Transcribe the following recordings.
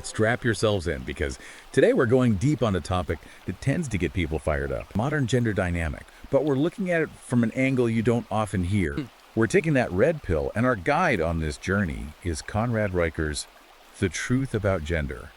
strap yourselves in because today we're going deep on a topic that tends to get people fired up. Modern gender dynamic, but we're looking at it from an angle you don't often hear. We're taking that red pill, and our guide on this journey is Conrad Riker's The Truth About Gender,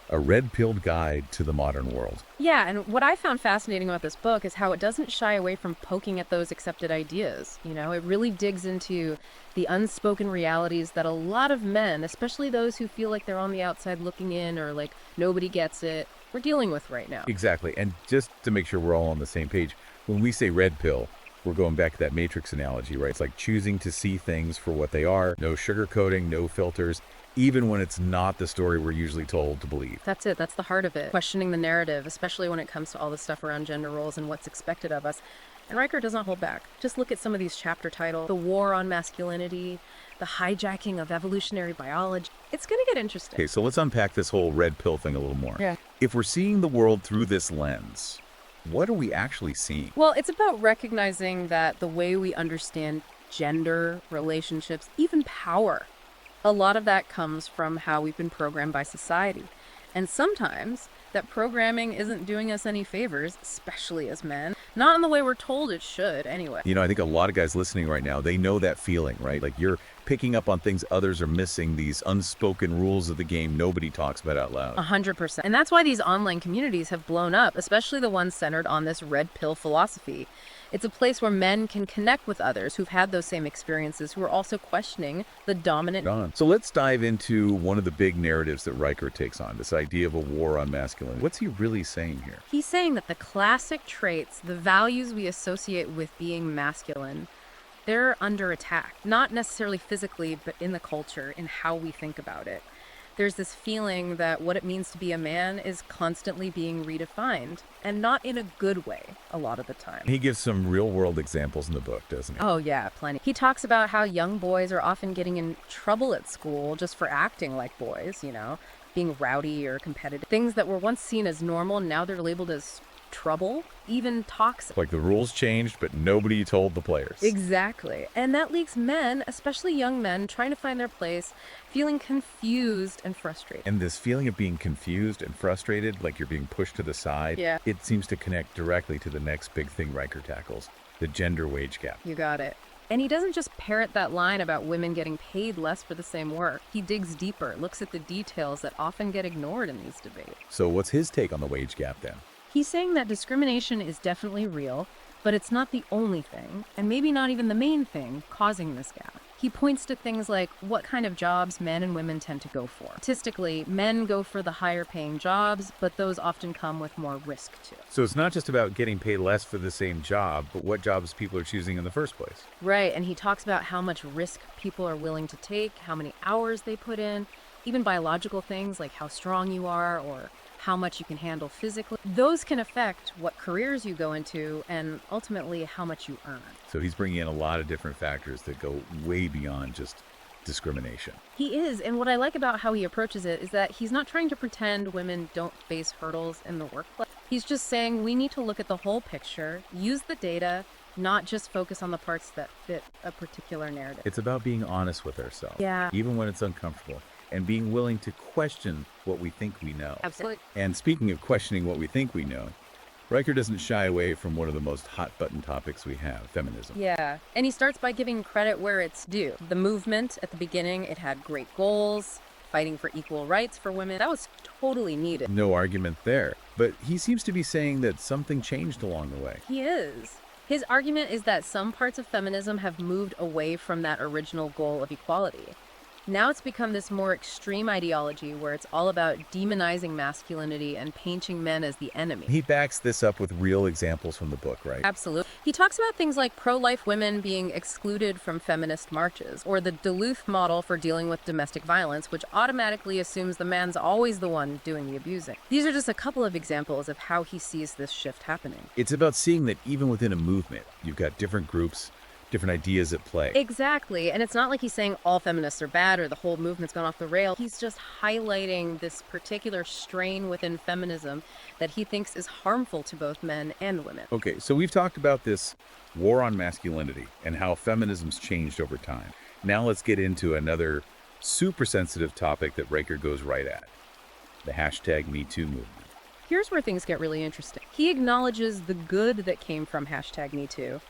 a red-pilled guide to the modern world. Yeah, and what I found fascinating about this book is how it doesn't shy away from poking at those accepted ideas. It really digs into the unspoken realities that a lot of men, especially those who feel like they're on the outside looking in or like nobody gets it, we're dealing with right now. Exactly, and just to make sure we're all on the same page, when we say red pill, we're going back to that Matrix analogy, right? It's like choosing to see things for what they are, no sugarcoating, no filters, even when it's not the story we're usually told to believe. That's it. That's the heart of it. Questioning the narrative, especially when it comes to all the stuff around gender roles and what's expected of us. And Riker doesn't hold back. Just look at some of these chapter titles. The war on masculinity, the hijacking of evolutionary biology. It's going to get interesting. Okay, so let's unpack this whole red pill thing a little more. Yeah. If we're seeing the world through this lens, what are we actually seeing? Well, it's about recognizing that the way we understand gender, relationships, even power, a lot of that comes from how we've been programmed by society. And sometimes that programming isn't doing us any favors, especially as men. Not in the way we're told it should, anyway. I think a lot of guys listening right now, they know that feeling, right? Like you're picking up on things others are missing, these unspoken rules of the game nobody talks about out loud. 100%. And that's why these online communities have blown up, especially the ones centered on this red pill philosophy. It's a place where men can connect with others who've had those same experiences, who are also questioning the dominant. So let's dive into one of the big narratives that Riker takes on, this idea of a war on masculinity. What's he really saying here? He's saying that the classic traits, the values we associate with being masculine, they're under attack. Not necessarily physically, but in the culture, in how we think about it. There's this feeling that what it means to be a man is constantly being redefined, and not in a good way a lot of the time. He gives some real-world examples in the book, doesn't he? Oh yeah, plenty. He talks about how young boys are often getting in trouble at school just for acting like boys, being rowdy or competitive. Things that were once seen as normal, now they're labeled as trouble, even toxic. Like the rules changed, but nobody told the players. Exactly. And that leaves men, especially young men, trying to find their place, feeling confused and frustrated. And this feeling of being confused and frustrated, like you're being pushed to the side, it seems to connect directly to the next big thing Riker tackles, the gender wage gap. You got it. And he doesn't just parrot that line about women getting paid less for the same work. He digs deeper, looks at the details that often get ignored in these debates. So what's his take on the wage gap then? He's saying that discrimination is definitely real, but it's not the only thing, and maybe not even the main thing, causing this gap. He points to things like what kind of jobs men and women tend to go for. Statistically, men go for the higher paying jobs, but those often come with more risk too. So it's not just about getting paid less for the same job, but what jobs people are choosing in the first place. Right, and he talks about how much risk people are willing to take, how many hours they put in, even biological things like how strong you are or how much you can handle physically. Those can affect what careers you go into and ultimately how much you earn. So he's bringing in a lot of different factors that go way beyond just discrimination. He is, and what I like about how he approaches it is that he's not trying to pretend women don't face hurdles in the workplace. He's just saying we need to look at the whole picture, use the data, not just focus on the parts that fit a particular narrative. It's about being honest with ourselves, even when it's uncomfortable, and being willing to question what we think we know. Absolutely. And speaking of questioning what we think we know, Riker doesn't shy away from one of the most hot-button topics we have, feminism. Yeah, and he starts by giving credit where it's due. The movement, at the beginning, it had great goals, fighting for equal rights for women. That was totally needed. No argument there. But he seems to be saying that something changed along the way. He is. His argument is that some parts of feminism have moved away from that original goal of equality. Now it's become this more extreme ideology where it's all about demonizing masculinity and painting men as the enemy. He backs this up with real examples from the book, right? Absolutely. He talks about things like pro-life women being excluded from feminist marches, or the Duluth model for dealing with domestic violence, which automatically assumes the man's always the one doing the abusing. These are just a couple of examples of how he sees this shift happening. It's about seeing that even within a movement, you've got different groups, different ideas at play. Exactly. And it's not like he's saying all feminists are bad or the whole movement's gone off the rail. He's just highlighting this particular strain within feminism that he thinks is harmful to both men and women. Okay, so we've talked about this war on masculinity and how feminism's changed over time. Now let's get into another super sensitive topic that Riker goes right at. the hashtag #MeToo movement. Here's where things get really interesting. He acknowledges the good that came from hashtag #MeToo,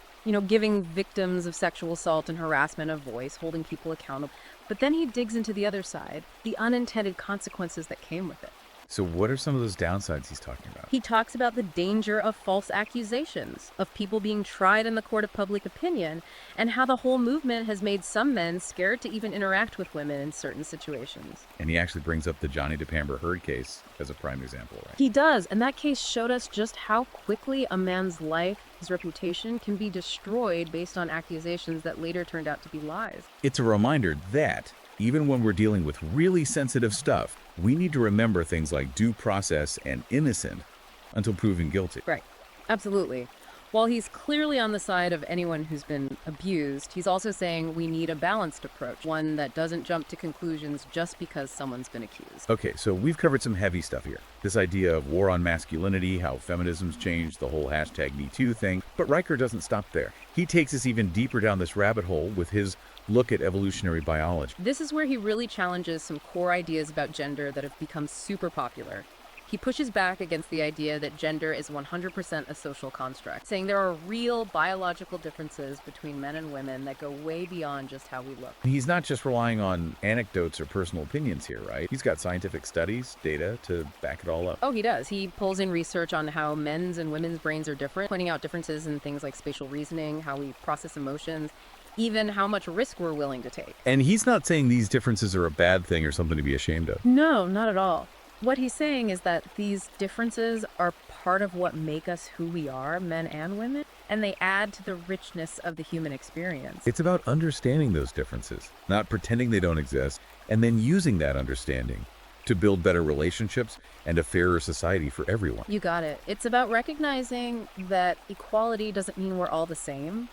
giving victims of sexual assault and harassment a voice, holding people accountable. But then he digs into the other side, the unintended consequences that came with it. So what are some of those downsides he's talking about? He talks about the danger of false accusations, of people being tried in the court of public opinion, and how the whole movement has made some men scared to even interact with women in certain situations. And he actually brings up the Johnny Depp Amber Heard case as a prime example, right? He does, and that case showed us just how quickly a man's life, his reputation, can be destroyed based on accusations that later turned out to be lies. It's a reminder that even when we're dealing with really sensitive stuff, we need to remember things like due process and innocent until proven guilty. Right. Absolutely. While he's clearly on the side of anyone who's been abused, he's also saying we need a balanced approach, one that doesn't jump to conclusions just because someone's been accused. Okay, so we've covered some heavy stuff here. This idea of war on masculinity, how feminism's changed, the whole hashtag #MeToo thing. But Riker doesn't stop there. He takes us even deeper down this rabbit hole with his look at evolutionary biology. This is where he really challenges some core ideas about gender that have become super popular. He pushes back against the idea that gender is 100% a social construct, saying there are real biological differences between men and women that go way beyond just how we look. He's not just relying on anecdotes or personal opinions here, right? He's got scientific studies, data to back it all up. Oh, he does. He pulls in research on how men's and women's brains are different, pointing out differences in things like spatial reasoning, how we process emotions, even how much risk we're willing to take. And he's not saying these differences are a bad thing or something to be ashamed of. No, not at all. What he's saying is that these differences are part of what make us who we are, men and women, and they add to the richness of the human experience. It's about understanding those differences, not pretending they don't exist, and then using that understanding to build better relationships and a fairer society for everyone. You got it. It's about recognizing that equality doesn't mean we're all the same.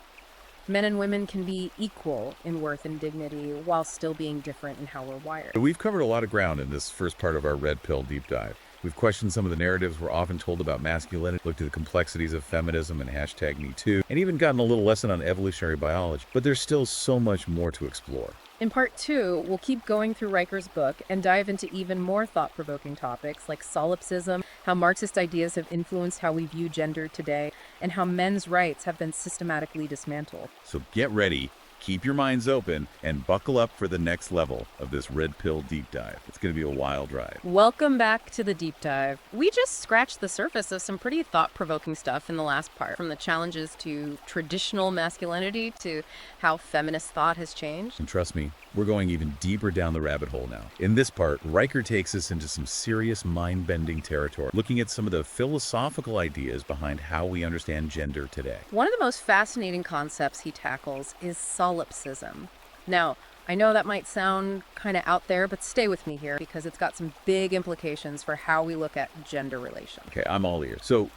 Men and women can be equal in worth and dignity while still being different in how we're wired. We've covered a lot of ground in this first part of our Red Pill deep dive. We've questioned some of the narratives we're often told about masculinity, looked at the complexities of feminism and hashtag #MeToo, and even gotten a little lesson on evolutionary biology. But there's still so much more to explore. In part 2, we'll keep going through Riker's book and dive into even more thought-provoking topics like solipsism, how Marxist ideas have influenced how we view gender today, and how men's rights have been systematically dismantled. So get ready, keep your minds open, and buckle up for the next level of this Red Pill deep dive. It's going to be a wild ride. Welcome back to the deep dive. We just scratched the surface of some pretty thought-provoking stuff in the last part, from the challenges to traditional masculinity to how feminist thought has changed. And trust me, we're going even deeper down the rabbit hole now. In this part, Riker takes us into some serious mind-bending territory, looking at some of the philosophical ideas behind how we understand gender today. One of the most fascinating concepts he tackles is solipsism. Now, I know that might sound kind of out there, but stay with me here because it's got some big implications for how we look at gender relations. Okay, I'm all ears. So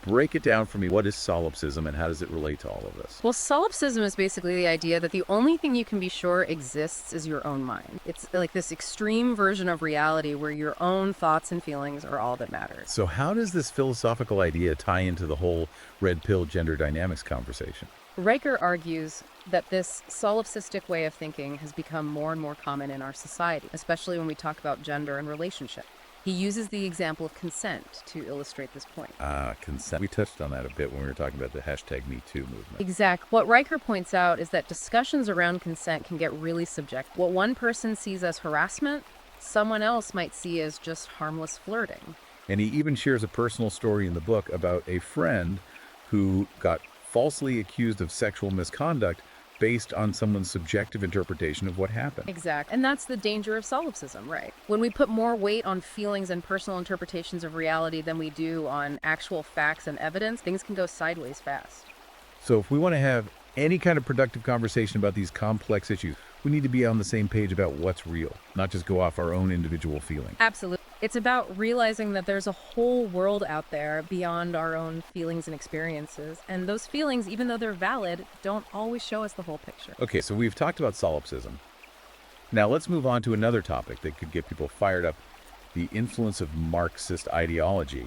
break it down for me. What is solipsism and how does it relate to all of this? Well, solipsism is basically the idea that the only thing you can be sure exists is your own mind. It's like this extreme version of reality where your own thoughts and feelings are all that matters. So how does this philosophical idea tie into the whole red pill gender dynamics conversation? Riker argues that this solipsistic way of thinking has become more and more common in our society, especially when we talk about gender and relationship. He uses the example of consent to illustrate this point. Consent. We touched on that a bit when we were talking about the hashtag #MeToo movement. Exactly. What Riker points out is that discussions around consent can get really subjective. What one person sees as harassment, someone else might see as just harmless flirting. And he even shares a personal story in the book about a friend who got falsely accused of sexual misconduct based on someone's subjective interpretation of what happened. Exactly. And that's the danger of solipsism, right? When we put more weight on feelings and personal interpretations of reality than we do on actual facts and evidence, things can go sideways fast. So if we want to have any kind of productive conversation about these complex issues, we need to be on the same page about what's real, not just go off our own individual feeling. Absolutely. It's about realizing that there's a whole world out there beyond our own feelings and experiences. And those feelings, even though they're valid, don't always show us the whole picture. Okay, so we've talked about solipsism. Now let's move on to another topic that could get people fired up, the influence of Marxist ideology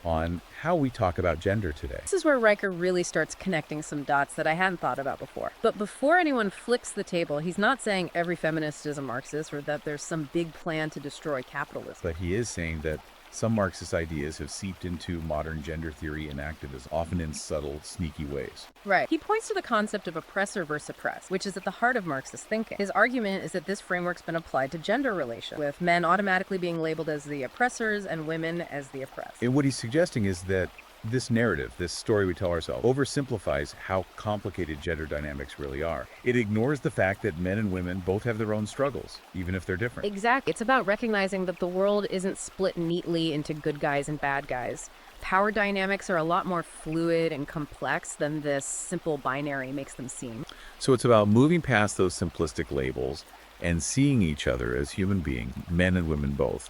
on how we talk about gender today. This is where Riker really starts connecting some dots that I hadn't thought about before. But before anyone flips the table, he's not saying every feminist is a Marxist or that there's some big plan to destroy capitalism. But he is saying that some Marxist ideas have seeped into modern gender theory and activism, often in subtle, sneaky ways. Right. He points to the concept of oppressor versus oppressed, which is at the heart of Marxist thinking. His argument is that this framework's been applied to gender relations, with men automatically being labeled as the oppressors and women as the oppressed. And what he's suggesting is that this narrative, this story we tell ourselves, oversimplifies how complicated gender dynamics really are. It ignores the fact that men and women both have their own struggles, even if they're different. Exactly. It's about recognizing that the world isn't split neatly into good guys and bad guys. Power dynamics are a lot more fluid and complex than this simple binary makes them seem. So it's about moving past those simplistic labels and seeing each other as human beings, men and women both,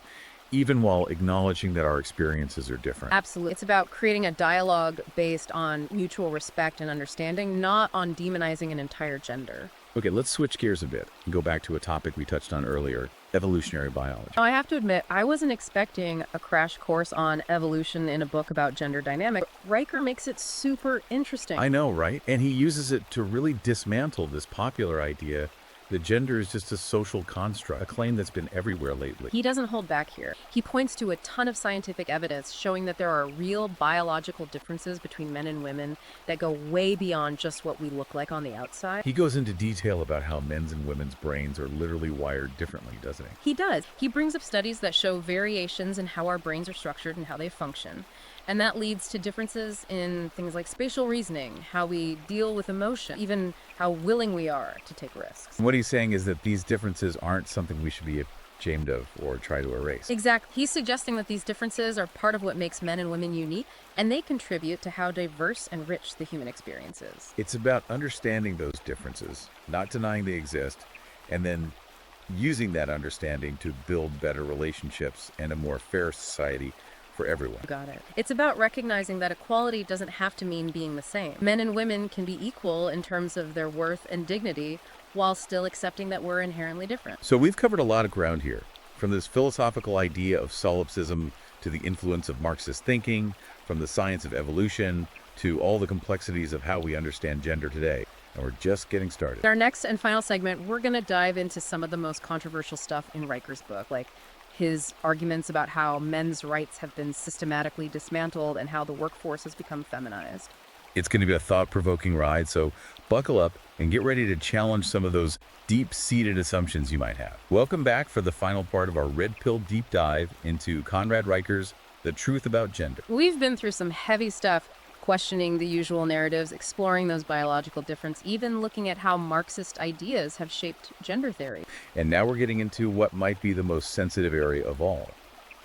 even while acknowledging that our experiences are different. Absolutely. It's about creating a dialogue based on mutual respect and understanding, not on demonizing an entire gender. Okay, let's switch gears a bit and go back to a topic we touched on earlier, evolutionary biology. Now, I have to admit, I wasn't expecting a crash course on evolution in a book about gender dynamics. Riker makes it super interesting. I know, right? And he uses it to really dismantle this popular idea that gender is just a social construct, a claim that's been everywhere lately. He doesn't hold back here. He points to a ton of scientific evidence showing that there are real biological differences between men and women that go way beyond just what we look like on the outside. He goes into detail about how men's and women's brains are literally wired differently, doesn't he? He does. He brings up studies that show variations in how our brains are structured and how they function. And that leads to differences in things like spatial reasoning, how we deal with emotion, even how willing we are to take risks. And what he's saying is that these differences aren't something we should be ashamed of or try to erase. Exactly. He's suggesting that these differences are part of what makes men and women unique, and they contribute to how diverse and rich the human experience is. It's about understanding those differences, not denying they exist, and then using that understanding to build better relationships and a more fair society for everyone. Got it. It's about recognizing that equality doesn't have to mean being the same. Men and women can be equal in terms of their worth and dignity while still accepting that we're inherently different. So we've covered a lot of ground here, from this philosophical idea of solipsism to the influence of Marxist thinking, from the science of evolution to all the complexities of how we understand gender today. And we're just getting started. In our next and final segment, we're going to dive into some of the most controversial stuff in Riker's book, like his arguments about how men's rights have been systematically dismantled and how the workforce has become feminized. It's going to be a thought-provoking ride, so buckle up and get ready to challenge some of those deep-seated assumptions you might have. Welcome back for the final part of our Red Pill deep dive into Conrad Riker's The Truth About Gender. We've been through some heavy stuff, questioning the usual narratives, exploring those biological differences, even looking at how Marxist ideas have shaped gender theory. And now we're getting into what might be the most sensitive area of all,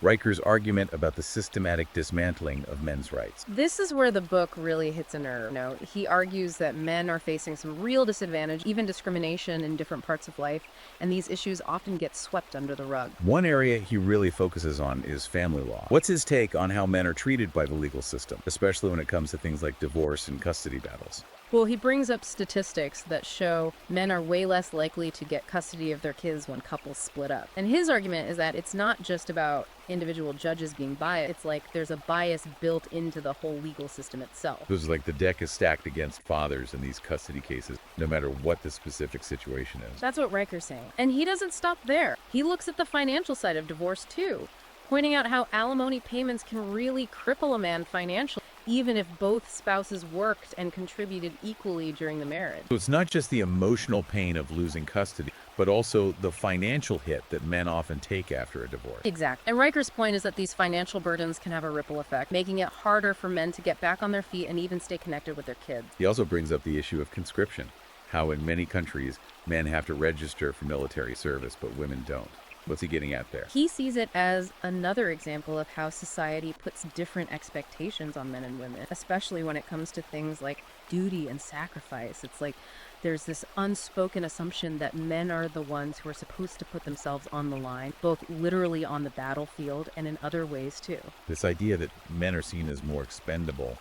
Riker's argument about the systematic dismantling of men's rights. This is where the book really hits a nerve. He argues that men are facing some real disadvantage, even discrimination in different parts of life, and these issues often get swept under the rug. One area he really focuses on is family law. What's his take on how men are treated by the legal system, especially when it comes to things like divorce and custody battles? Well, he brings up statistics that show men are way less likely to get custody of their kids when couples split up. And his argument is that it's not just about individual judges being biased. It's like there's a bias built into the whole legal system itself. It was like the deck is stacked against fathers in these custody cases, no matter what the specific situation is. That's what Riker's saying. And he doesn't stop there. He looks at the financial side of divorce too, pointing out how alimony payments can really cripple a man financially, even if both spouses worked and contributed equally during the marriage. So it's not just the emotional pain of losing custody, but also the financial hit that men often take after a divorce. Exactly. And Riker's point is that these financial burdens can have a ripple effect, making it harder for men to get back on their feet and even stay connected with their kids. He also brings up the issue of conscription, how in many countries men have to register for military service, but women don't. What's he getting at there? He sees it as another example of how society puts different expectations on men and women, especially when it comes to things like duty and sacrifice. It's like there's this unspoken assumption that men are the ones who are supposed to put themselves on the line, both literally on the battlefield and in other ways too. This idea that men are seen as more expendable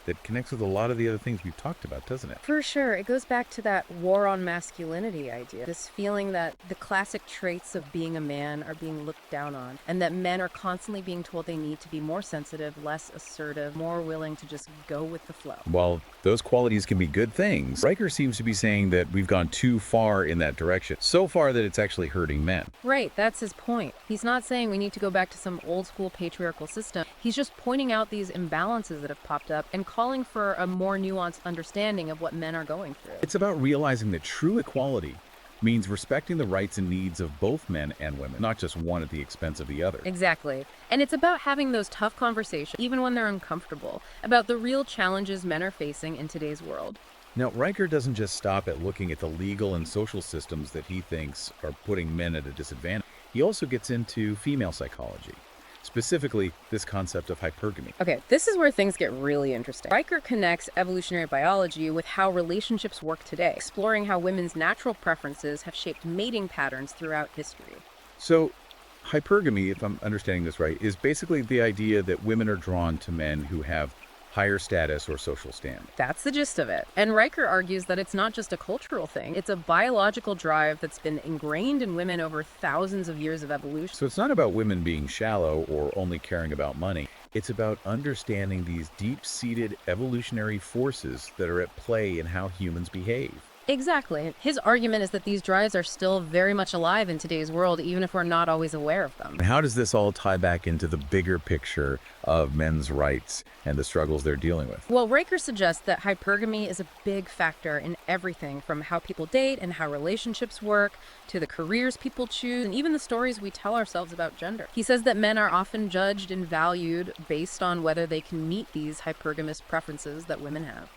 that connects with a lot of the other things we've talked about, doesn't it? For sure. It goes back to that war on masculinity idea. This feeling that the classic traits of being a man are being looked down on, and that men are constantly being told they need to be more sensitive, less assertive, more willing to just go with the flow. While those qualities can be good things, Riker seems to be saying that we've gone too far in that direction, so far that it's actually hurting men. Right, that's his point. He's not saying we need to go back to some old school patriarchal system. He's just pointing out these imbalances that have popped up and calling for a more nuanced understanding of what men are going through. It's about realizing that true equality means respecting the rights and needs of both men and women, not just one at the expense of the other. Exactly. And it's about having those tough conversations, even when they're uncomfortable, about the real challenges men are facing in today's world. Now, Riker doesn't just stop at looking at the legal and social systems that he thinks are putting men at a disadvantage. He also gets into female psychology, specifically this concept of hypergamy. Okay, this is where things get really interesting. Riker connects evolutionary biology with how relationships work today, exploring how women's natural preferences have shaped mating patterns throughout history. So, hypergamy, if I'm understanding this right, is basically the idea that women are drawn to men who have higher status or social stand. That's the gist of it. And Riker argues that it's not just a cultural thing, it's a biological drive that's been ingrained in women over thousands of years of evolution. So it's not about women being shallow or only caring about money. It's about understanding these deep-seated evolutionary forces that are at play in how humans behave. Exactly. His argument is that these drives are still very much alive in today's world, even if we're not always aware of them. And how does this all tie back into the bigger picture of men's rights and the struggles they're dealing with? Well, Riker suggests that hypergamy is a big factor in everything from how people date and how relationships work, to the careers people choose, and even the stories we tell ourselves about gender. He says that men are often judged and valued based on whether they can meet these hypergamous preferences that women have.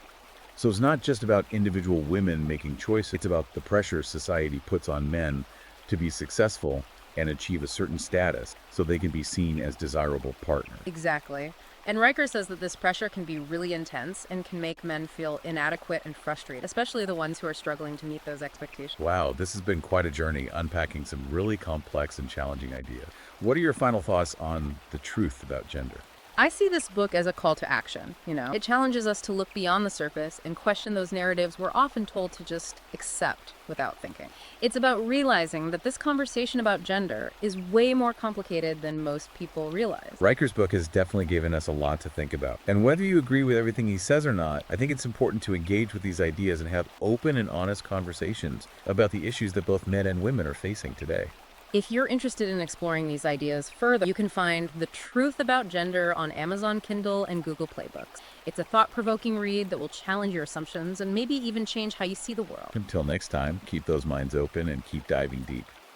So it's not just about individual women making choices. It's about the pressure society puts on men to be successful and achieve a certain status so they can be seen as desirable partners. Exactly. And Riker says that this pressure can be really intense and can make men feel inadequate and frustrated, especially the ones who are struggling to meet those expectations. Wow, this has been quite a journey unpacking some really complex and challenging ideas. What are your final thoughts on the truth about gender? I see this book as a call to action, It challenges us to look beyond the surface and question those narratives we're often told to just accept without thinking. It's about realizing that this conversation about gender is way more complicated than most people realize. Riker's book has definitely given us a lot to think about. And whether you agree with everything he says or not, I think it's important to engage with these ideas and have open and honest conversations about the issues that both men and women are facing today. If you're interested in exploring these ideas further, you can find The Truth About Gender on Amazon Kindle and Google Play Books. It's a thought-provoking read that will challenge your assumptions and maybe even change how you see the world. Until next time, keep those minds open and keep diving deep.